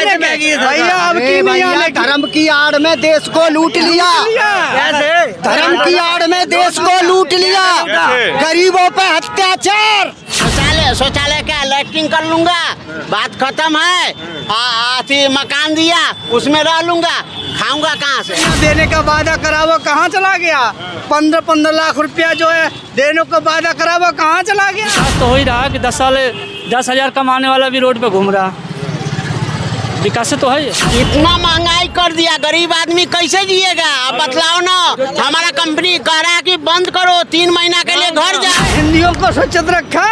भैया अब की भैया धर्म की आड़ में देश को लूट लिया, धर्म की आड़ में देश को लूट लिया, गरीबों पे अत्याचार। शौचालय क्या लैट्रिन कर लूंगा, बात खत्म है। मकान दिया उसमें रह लूंगा, खाऊंगा कहाँ से? देने का वादा करा वो कहाँ चला गया? 15 लाख रुपया जो है देने का वादा करा वो कहाँ चला गया? तो हो ही रहा कि 10,000 कमाने वाला भी रोड पे घूम रहा, विकास तो है। इतना महंगाई कर दिया, गरीब आदमी कैसे जिएगा? अब बतलाओ ना। हमारा कंपनी कह रहा है कि बंद करो, 3 महीना के लिए घर जाओ। हिंदियों को सुरक्षित रखा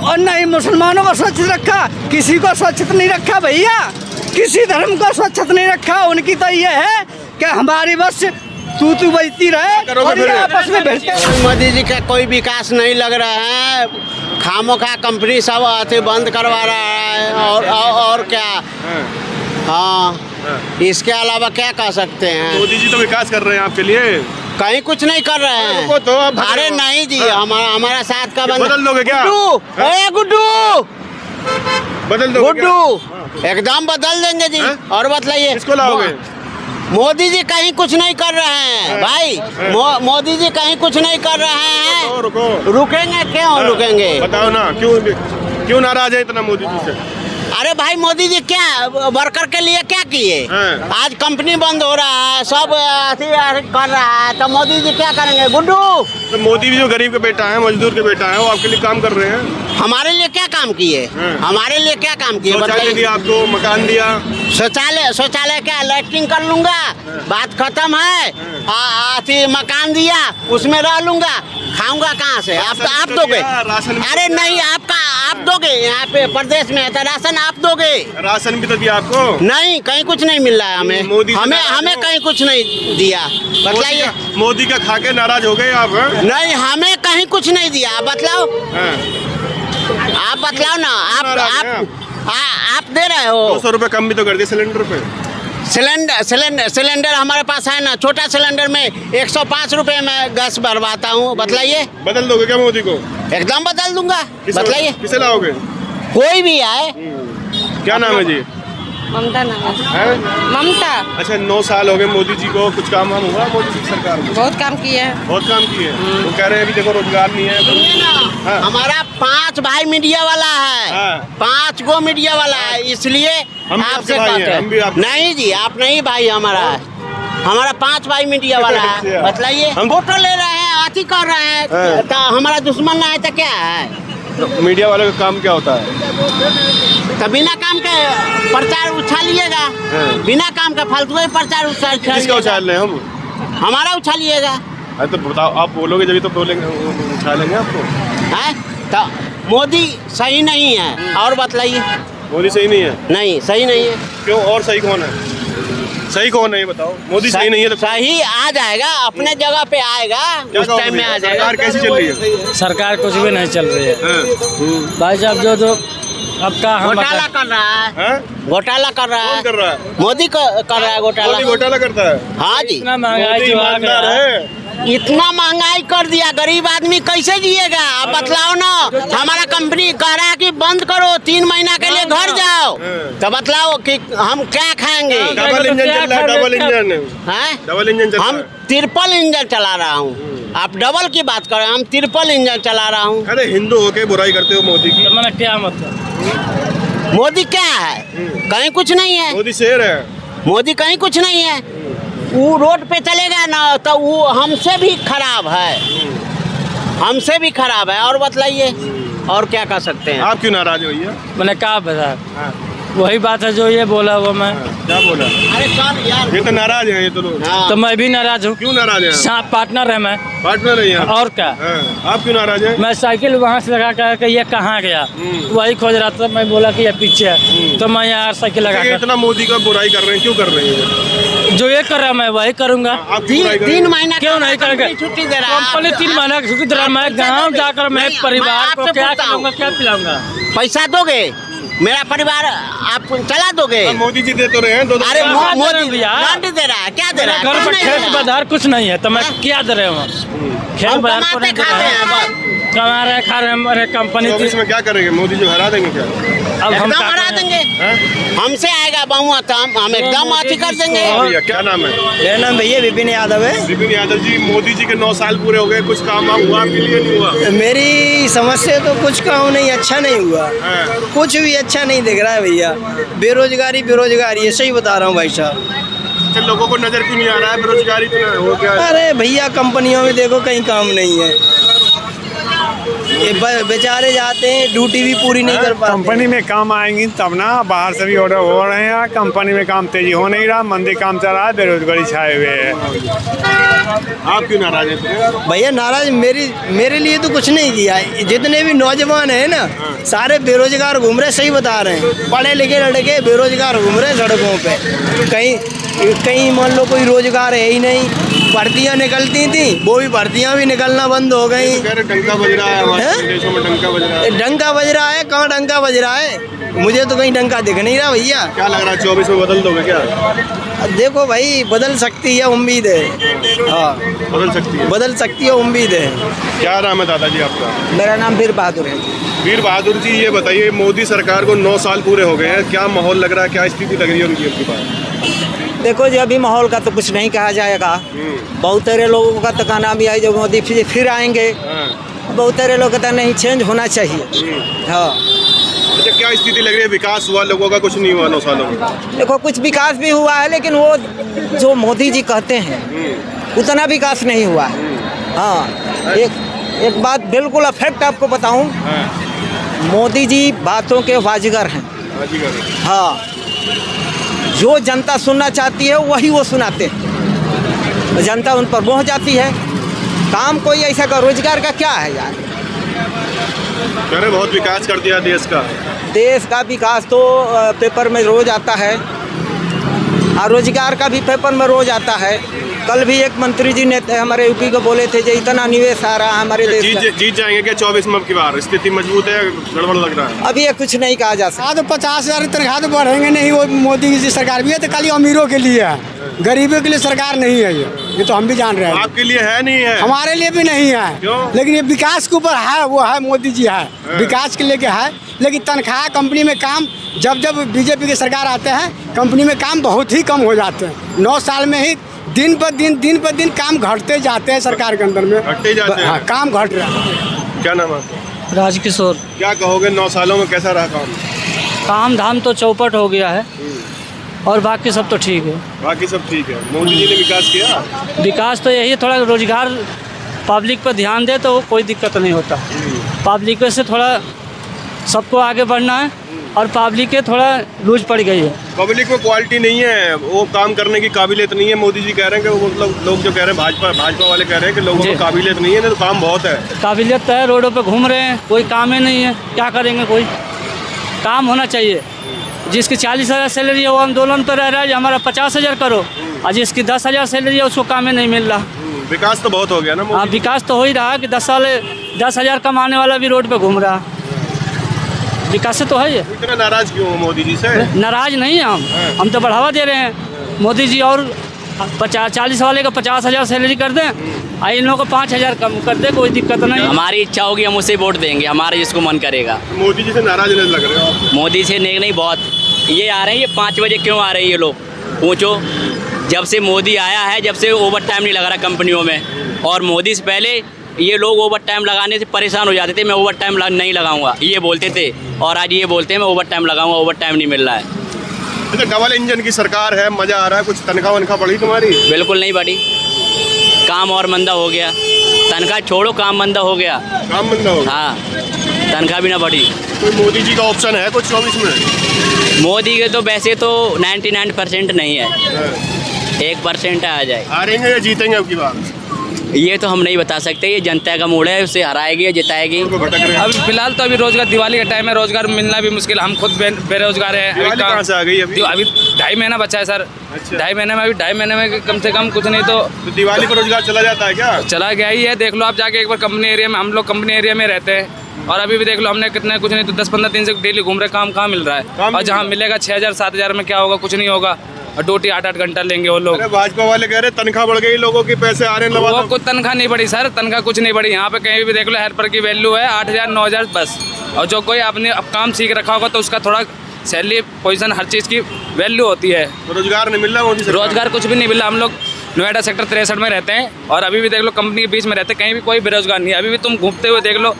और नहीं मुसलमानों को सुरक्षित रखा, किसी को सुरक्षित नहीं रखा भैया, किसी धर्म को सुरक्षित नहीं रखा। उनकी तो ये है कि हमारी बस तू बजती रहे और ये आपस में भिड़ते। मोदी जी का कोई विकास नहीं लग रहा है, खामोखा कंपनी सब बंद करवा रहा है और क्या। हाँ, इसके अलावा क्या कह सकते हैं? मोदी जी तो विकास कर रहे हैं आपके लिए, कहीं कुछ नहीं कर रहे हैं। तो अरे नहीं जी, हमारा साथ का बंदा। बदल दोगे क्या? गुड्डू बदल दोगे गुड्डू, एकदम बदल देंगे जी। और बतलाइए, किसको लाओगे? मोदी जी कहीं कुछ नहीं कर रहे हैं भाई, मोदी जी कहीं कुछ नहीं कर रहे हैं। रुकेंगे क्यों? रुकेंगे? बताओ ना, क्यों नाराज है इतना मोदी जी से? अरे भाई मोदी जी क्या वर्कर के लिए क्या किए? आज कंपनी बंद हो रहा है, सब कर रहा है, तो मोदी जी क्या करेंगे? गुड्डू, तो मोदी भी जो गरीब के बेटा है, मजदूर के बेटा है, वो आपके लिए काम कर रहे हैं। हमारे लिए क्या काम किए? हमारे लिए क्या काम किए? शौचालय दिया आपको, मकान दिया। शौचालय क्या लैट्रिन कर लूंगा, बात खत्म है। मकान दिया उसमें रह लूंगा, खाऊंगा कहाँ से? आप दोगे? अरे नहीं, आप दोगे? यहाँ पे प्रदेश में है तो राशन आप दोगे? राशन भी तो दिया आपको। नहीं, कहीं कुछ नहीं मिल रहा है हमें। हमें कहीं कुछ नहीं दिया। बताइए, मोदी का खा के नाराज हो गए आप? नहीं, हमें कहीं कुछ नहीं दिया। बतलाओ, आप बतलाओ ना। आप दे रहे हो? 200 रुपए कम भी तो कर दिए सिलेंडर पे। सिलेंडर हमारे पास है ना, छोटा सिलेंडर में 105 रुपए में गैस भरवाता हूँ। बतलाइए, बदल दोगे क्या मोदी को? एकदम बदल दूंगा। बतलाइए, किसे लाओगे? कोई भी आए। क्या नाम है जी? ममता नाम है। ममता। अच्छा, 9 साल हो गए मोदी जी को, कुछ काम हुआ मोदी जी की सरकार में? बहुत काम किए हैं। बहुत काम किए। वो कह रहे हैं अभी देखो रोजगार नहीं है। हमारा 5 भाई मीडिया वाला है, 5 गो मीडिया वाला है, इसलिए आपसे कहते हैं। नहीं जी, आप नहीं भाई, हमारा 5 भाई मीडिया वाला है। बतलाइए, फोटो ले रहे हैं, आती कर रहे हैं, तो हमारा दुश्मन ना है तो क्या है? तो मीडिया वाले का काम क्या होता है? तो बिना काम के प्रचार उछालिएगा, बिना काम का फालतू ही प्रचार किसका उछाल रहे हैं हम? हमारा उछालिएगा। अरे तो बताओ, आप बोलोगे जब तो बोलेंगे, उछालेंगे आपको। है तो मोदी सही नहीं है। और बतलाइए, मोदी सही नहीं है? नहीं, सही नहीं है। क्यों? और सही कौन है? सही कौन है ये बताओ? मोदी सही नहीं है तो सही आ जाएगा, अपने जगह पे आएगा, उस टाइम में आ जाएगा। सरकार कैसी चल रही है? सरकार कुछ भी नहीं चल रही है भाई साहब। जो आपका घोटाला कर रहा है, घोटाला कर रहा है। कौन कर रहा है? मोदी कर रहा है घोटाला। मोदी घोटाला करता है? हाँ जी, इतना महंगाई जो आ गया है, इतना महंगाई कर दिया, गरीब आदमी कैसे जिएगा? आप बतलाओ ना। हमारा कंपनी कह रहा है कि बंद करो, 3 महीना के लिए घर जाओ, तो बतलाओ कि हम क्या खाएंगे? डबल इंजन चल रहा है, डबल इंजन है। डबल इंजन चल रहा है। हम ट्रिपल इंजन चला रहा हूँ, आप डबल की बात कर रहे हैं, हम ट्रिपल इंजन चला रहा हूँ। अरे हिंदू होके बुराई करते हो मोदी की? मैंने क्या मतलब? मोदी क्या है? कहीं कुछ नहीं है। मोदी शेर है। मोदी कहीं कुछ नहीं है। वो रोड पे चलेगा ना तो वो हमसे भी खराब है, हमसे भी खराब है। और बतलाइए, और क्या कर सकते हैं? आप क्यों नाराज हो भैया? मैंने कहा बता, वही बात है जो ये बोला वो मैं क्या बोला? अरे सर यार, ये तो नाराज है ये तो लोग। तो मैं भी नाराज हूँ। क्यों नाराज है? साथ पार्टनर है मैं, पार्टनर है यहाँ। और क्या? आप क्यों नाराज हैं? मैं साइकिल वहाँ से लगा कर के ये कहाँ गया वही खोज रहा था, मैं बोला कि ये पीछे है, तो मैं यहाँ साइकिल लगा कर। इतना मोदी का बुराई कर रहे हैं, क्यों कर रहे हैं? जो ये कर रहा है मैं वही करूँगा। 3 महीना क्यों नहीं करेंगे? छुट्टी दे रहा है कंपनी 3 महीना की छुट्टी दे रहा है। मैं गाँव जाकर मैं परिवार को क्या खिलाऊंगा, क्या पिलाऊंगा? पैसा दोगे? मेरा परिवार आप चला दोगे? मोदी जी दे तो रहे हैं। अरे मोदी भैया दे रहा है, क्या दे रहा है? घर पर खेत बाजार कुछ नहीं है, तो मैं क्या दे रहे हूँ? खेत बाजार को नहीं दे रहा है। कमा रहे खा रहे हमारे कंपनी 24 में क्या करेंगे? मोदी जी हरा देंगे क्या? अब हम एकदम क्या हरा करें? देंगे, हमसे आएगा बहुमत, हम एकदम अति कर देंगे। भैया क्या नाम है? मेरा नाम भैया विपिन यादव है। विपिन यादव जी, मोदी जी के 9 साल पूरे हो गए, कुछ काम वाम हुआ आपके लिए? नहीं हुआ? मेरी समझ से तो कुछ काम नहीं, अच्छा नहीं हुआ, हाँ। कुछ भी अच्छा नहीं दिख रहा है भैया। बेरोजगारी बेरोजगारी है, सही बता रहा हूँ भाई साहब। अच्छा, लोगों को नजर क्यों नहीं आ रहा है बेरोजगारी तो हो क्या? अरे भैया कंपनियों में देखो कहीं काम नहीं है, ये बेचारे जाते हैं, ड्यूटी भी पूरी नहीं कर पाते। कंपनी में काम आएंगी तब ना, बाहर से भी ऑर्डर हो रहे हैं, कंपनी में काम तेजी हो नहीं रहा, मंदी काम चल रहा है, बेरोजगारी छाए हुए है। आप क्यों नाराज हैं? भैया नाराज मेरे लिए तो कुछ नहीं किया है। जितने भी नौजवान हैं ना, सारे बेरोजगार घूम रहे, सही बता रहे हैं। पढ़े लिखे लड़के बेरोजगार घूम रहे सड़कों पे, कहीं मान लो कोई रोजगार है ही नहीं। भर्तियाँ निकलती थी, वो भी भर्तियाँ भी निकलना बंद हो गई। डंका बज रहा है हमारे देशों में, डंका बज रहा है। डंका बज रहा है, कहाँ डंका बज रहा है? मुझे तो कहीं डंका दिख नहीं रहा भैया। क्या लग रहा है 24 में बदल दोगे क्या? देखो भाई, बदल सकती है, उम्मीद है। हाँ, बदल सकती है, उम्मीद है। क्या नाम है दादाजी आपका? मेरा नाम वीर बहादुर है। वीर बहादुर जी, ये बताइए, मोदी सरकार को 9 साल पूरे हो गए हैं, क्या माहौल लग रहा है, क्या स्थिति लग रही है उनकी आपके पास? देखो जी, अभी माहौल का तो कुछ नहीं कहा जाएगा। बहुत सारे लोगों का तो कहना भी है जो मोदी फिर आएंगे, बहुत सारे लोग कहते हैं नहीं, चेंज होना चाहिए। हाँ, अच्छा, क्या स्थिति लग रही है? विकास हुआ लोगों का? कुछ नहीं हुआ 9 सालों में? देखो कुछ विकास भी हुआ है, लेकिन वो जो मोदी जी कहते हैं उतना विकास नहीं हुआ है। हाँ, एक बात बिल्कुल अफेक्ट आपको बताऊं, मोदी जी बातों के बाजीगर हैं। हाँ, जो जनता सुनना चाहती है वही वो सुनाते हैं, जनता उन पर मोह जाती है। काम कोई ऐसा का रोजगार का क्या है यार? कह रहे बहुत विकास कर दिया देश का। देश का विकास तो पेपर में रोज आता है, और रोजगार का भी पेपर में रोज आता है। कल भी एक मंत्री जी ने हमारे यूपी को बोले थे जो इतना निवेश आ रहा है हमारे देश में। जीत जाएंगे क्या 24 में की बार? स्थिति मजबूत है, गड़बड़ लग रहा है? अभी ये कुछ नहीं कहा जा सकता। तो 50,000 तनख्वाह तो बढ़ेंगे नहीं, वो मोदी की सरकार भी है तो खाली अमीरों के लिए है, गरीबों के लिए सरकार नहीं है। ये तो हम भी जान रहे हैं। आपके लिए है नहीं है? हमारे लिए भी नहीं है। क्यों? लेकिन ये विकास के ऊपर है, वो है मोदी जी है, विकास के लेके है। लेकिन तनख्वाह, कंपनी में काम, जब बीजेपी की सरकार आते हैं कंपनी में काम बहुत ही कम हो जाते हैं। 9 साल में ही दिन पर दिन काम घटते जाते हैं सरकार के अंदर में, घटते जाते हैं। हाँ, काम घट रहा है। क्या नाम है आपका? राजकिशोर। क्या कहोगे 9 सालों में कैसा रहा काम? काम धाम तो चौपट हो गया है, और बाकी सब तो ठीक है। बाकी सब ठीक है। मोदी जी ने विकास किया? विकास तो यही, थोड़ा रोजगार पब्लिक पर ध्यान दे तो कोई दिक्कत नहीं होता। पब्लिक से थोड़ा सबको आगे बढ़ना है, और पब्लिक के थोड़ा लूज पड़ गई है। पब्लिक में क्वालिटी नहीं है, वो काम करने की काबिलियत नहीं है। मोदी जी कह रहे हैं कि वो लोग जो कह रहे हैं, भाजपा वाले कह रहे हैं कि लोगों को काबिलियत नहीं है, नहीं तो काम बहुत है। काबिलियत है, रोडों पे घूम रहे हैं, कोई काम ही नहीं है, क्या करेंगे? कोई काम होना चाहिए। जिसकी 40,000 सैलरी है वो आंदोलन पर रह रहा है, हमारा 50,000 करो, और जिसकी 10,000 सैलरी है उसको काम ही नहीं मिल रहा। विकास तो बहुत हो गया ना। हाँ, विकास तो हो ही रहा है कि 10,000 कमाने वाला भी रोड पे घूम रहा। विकास से तो है ये। इतना नाराज क्यों हो मोदी जी से? नाराज नहीं है हम तो बढ़ावा दे रहे हैं। मोदी जी और 40 वाले का 50,000 सैलरी कर दें, और इन लोगों को 5,000 कम कर दे, कोई दिक्कत नहीं। हमारी इच्छा होगी हम उसे वोट देंगे, हमारा जिसको मन करेगा। मोदी जी से नाराज नहीं लग रहे हो आप? मोदी से नहीं बहुत। ये आ रहे हैं, ये 5 बजे क्यों आ रहे हैं ये लोग? पूछो, जब से मोदी आया है, जब से ओवर टाइम नहीं लगा रहा कंपनियों में, और मोदी से पहले ये लोग ओवर टाइम लगाने से परेशान हो जाते थे। मैं ओवर टाइम नहीं लगाऊंगा ये बोलते थे, और आज ये बोलते हैं मैं ओवर टाइम लगाऊंगा, ओवर टाइम नहीं मिल रहा है। अच्छा, डबल इंजन की सरकार है, मज़ा आ रहा है। कुछ तनख्वाह वनख्वाह बढ़ी तुम्हारी? बिल्कुल नहीं बढ़ी, काम और मंदा हो गया। तनख्वाह छोड़ो, काम मंदा हो गया। काम मंदा हो गया? हाँ, तनख्वाह भी ना बढ़ी। कोई मोदी जी का ऑप्शन है कुछ 24 में? मोदी के तो वैसे तो 99% नहीं है, 1% आ जाए। हारेंगे या जीतेंगे अब की बार? ये तो हम नहीं बता सकते, ये जनता का मूड है, उसे हराएगी या जिताएगी। अभी फिलहाल तो अभी रोजगार, दिवाली का टाइम है, रोजगार मिलना भी मुश्किल। हम खुद बेरोजगार है। दिवाली कहाँ से आ गई अभी? अभी 2.5 महीना बचा है सर। अच्छा। 2.5 महीने में, अभी 2.5 महीने में कम से कम कुछ नहीं तो दिवाली पर रोजगार चला जाता है क्या? चला गया ही है। देख लो आप जाके एक बार कंपनी एरिया में, हम लोग कंपनी एरिया में रहते हैं, और अभी भी देख लो हमने कितने, कुछ नहीं तो 10-15 दिन से डेली घूम रहे, काम कहाँ मिल रहा है? और जहाँ मिलेगा 6,000 7,000 में क्या होगा? कुछ नहीं होगा। और ड्यूटी 8-8 घंटा लेंगे वो लोग। अरे भाजपा वाले कह रहे तनख्वाह बढ़ गई, लोगों के पैसे आ रहे हैं। वो कुछ तनख्वाह नहीं बढ़ी सर, तनख्वाह कुछ नहीं बढ़ी। यहाँ पे कहीं भी देख लो हेल्पर की वैल्यू है 8,000 9,000 बस। और जो कोई आपने अब काम सीख रखा होगा तो उसका थोड़ा सैलरी पोजीशन हर चीज़ की वैल्यू होती है। रोजगार नहीं मिल रहा मोदी सरकार? रोजगार कुछ भी नहीं मिला। हम लोग नोएडा सेक्टर 63 में रहते हैं और अभी भी देख लो कंपनी के बीच में रहते हैं, कहीं भी कोई बेरोजगार नहीं है। अभी भी तुम घूमते हुए देख लो,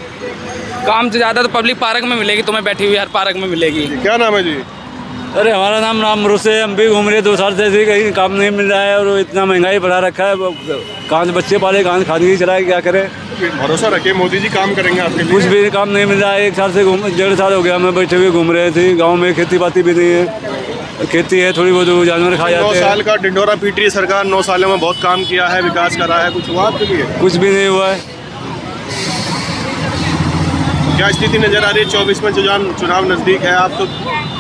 काम से ज़्यादा तो पब्लिक पार्क में मिलेगी, तुम्हें बैठी हुई हर पार्क में मिलेगी। क्या नाम है जी? अरे हमारा नाम रामरू से, हम भी घूम रहे 2 साल से, ऐसे कहीं काम नहीं मिल रहा है और इतना महंगाई बढ़ा रखा है। कहाँ से बच्चे पाले, कहाँ से खानगी चलाए, क्या करें? भरोसा रखिए मोदी जी काम करेंगे आपके लिए। कुछ भी काम नहीं मिल रहा है। 1 साल से 1.5 साल हो गया हमें बैठे हुए घूम रहे थे। गाँव में खेती बाती भी नहीं है, खेती है थोड़ी बहुत, जानवर खा जाते हैं। 9 साल का ढिंढोरा पीट रही है सरकार। 9 सालों में बहुत काम किया है, विकास करा है, कुछ हुआ आपके लिए? कुछ भी नहीं हुआ है। क्या स्थिति नजर आ रही है 24 में? चुनाव नजदीक है, आप तो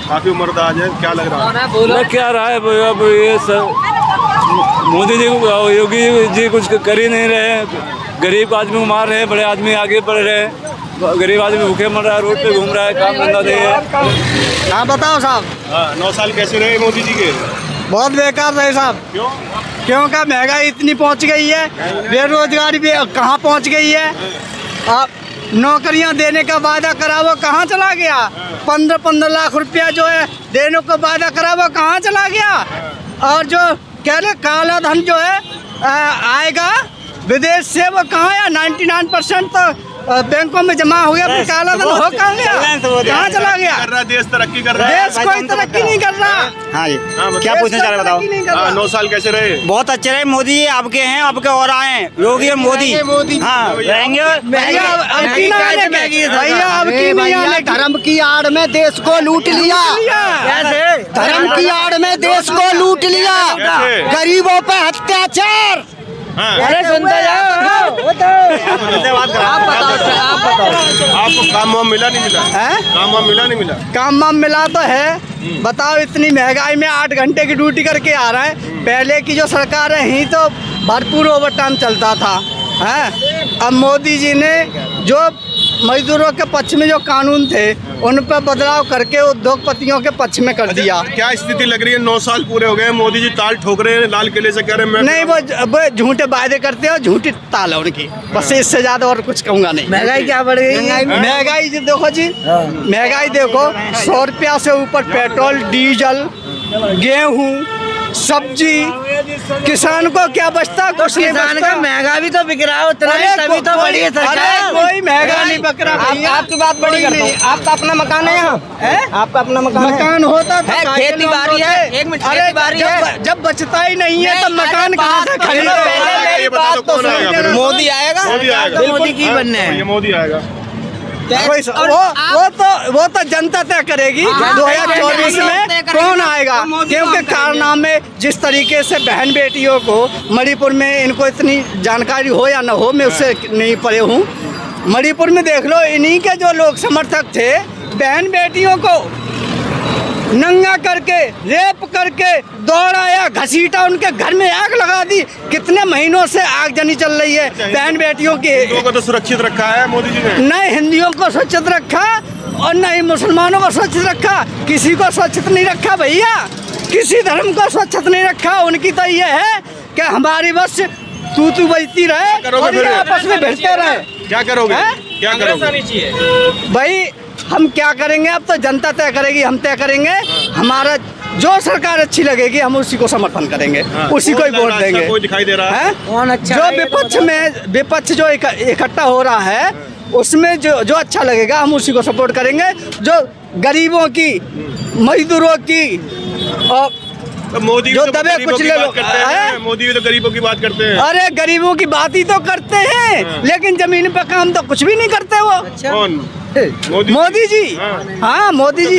काफी उम्रदार है, क्या लग रहा है? लग क्या रहा है अब ये सब मोदी जी योगी जी कुछ कर ही नहीं रहे। गरीब आदमी को मार रहे हैं, बड़े आदमी आगे बढ़ रहे हैं। गरीब आदमी भूखे मर रहा है, रोड पे घूम रहा है, काम धंधा नहीं है। हाँ बताओ साहब। 9 साल कैसे रहे मोदी जी के? बहुत बेकार रहे साहब। क्यों? क्योंकि महंगाई इतनी पहुंच गई है, बेरोजगारी भी कहाँ पहुंच गई है। आप नौकरियां देने का वादा करा वो कहाँ चला गया? 15-15 लाख रुपया जो है देने का वादा करा वो कहाँ चला गया? और जो कह रहे काला धन जो है आएगा विदेश से, वो कहाँ है? 99% तो बैंकों में जमा हो गया, फिर काला धन हो कहाँ गया? कहाँ चला गया? कर रहा है देश, तरक्की कर रहा है। देश कोई तरक्की नहीं कर रहा। हाँ जी, क्या पूछना चाह रहे बताओ? 9 साल कैसे रहे? बहुत अच्छे रहे। मोदी जी आपके हैं, आपके और आए योगी और मोदी। हाँ रहेंगे। भैया अब की नहीं आने, धर्म की आड़ में देश को लूट लिया। धर्म की आड़ में देश को लूट लिया। कैसे? गरीबों पे अत्याचार। अरे सुनते जाओ। आपको काम वाम मिला नहीं मिला? हैं? काम वाम मिला नहीं मिला? काम वाम मिला तो है। बताओ इतनी महंगाई में 8 घंटे की ड्यूटी करके आ रहा है। पहले की जो सरकार है ही तो भरपूर ओवर टाइम चलता था। हैं? अब मोदी जी ने जो मजदूरों के पक्ष में जो कानून थे उन पर बदलाव करके उद्योगपतियों के पक्ष में कर दिया। क्या स्थिति लग रही है? 9 साल पूरे हो गए, मोदी जी ताल ठोक रहे हैं, लाल किले से कह रहे हैं नहीं, वो झूठे वादे करते हो, झूठी ताल है उनकी। बस इससे ज्यादा और कुछ कहूँगा नहीं। महंगाई क्या बढ़ गई? महंगाई जी देखो जी, महंगाई देखो। 100 रुपया से ऊपर पेट्रोल, डीजल, गेहूँ, सब्जी, किसान को क्या बचता? कुछ नहीं बचता। महंगा भी तो बिक रहा है उतना ही, तभी तो बढ़ी है सरकार। अरे कोई महंगा नहीं बक रहा। आपकी बात बड़ी करता हूँ। आपका अपना मकान है यहाँ? आपका अपना मकान होता था, खेती बाड़ी है। एक मिनट, खेती बाड़ी है। जब बचता ही नहीं है तो मकान कहाँ से खरीदे? मोदी आएगा, मोदी की बनने है। ये मोदी आएगा। वो तो जनता तय करेगी 2024 में कौन आएगा। क्योंकि कारनामे जिस तरीके से बहन बेटियों को मणिपुर में, इनको इतनी जानकारी हो या न हो, मैं उससे नहीं पढ़े हूँ। मणिपुर में देख लो, इन्हीं के जो लोग समर्थक थे बहन बेटियों को नंगा करके, रेप करके दौड़ाया, घसीटा, उनके घर में आग लगा दी। कितने महीनों से आगजनी चल रही है बहन बेटियों की। हिंदुओं को तो सुरक्षित रखा है मोदी जी ने। नहीं हिंदुओं को सुरक्षित रखा और नहीं मुसलमानों को सुरक्षित रखा। किसी को सुरक्षित नहीं रखा भैया, किसी धर्म को सुरक्षित नहीं रखा। उनकी तो ये है कि हमारी बस तू बजती रहे और ये आपस में भिड़ते रहे। क्या करोगे? क्या करोगे भाई? हम क्या करेंगे? अब तो जनता तय करेगी, हम तय करेंगे। हमारा जो सरकार अच्छी लगेगी हम उसी को समर्थन करेंगे, उसी को ही वोट देंगे। कोई दिखाई दे रहा है? कौन अच्छा? जो विपक्ष जो इकट्ठा हो रहा है उसमें जो अच्छा लगेगा हम उसी को सपोर्ट करेंगे। जो गरीबों की, मजदूरों की और तो मोदी जो दबे कुचले लोग हैं, मोदी भी तो गरीबों की बात करते हैं। अरे गरीबों की बात ही तो करते हैं, लेकिन जमीन पे काम तो कुछ भी नहीं करते वो। कौन? मोदी जी। हाँ मोदी जी।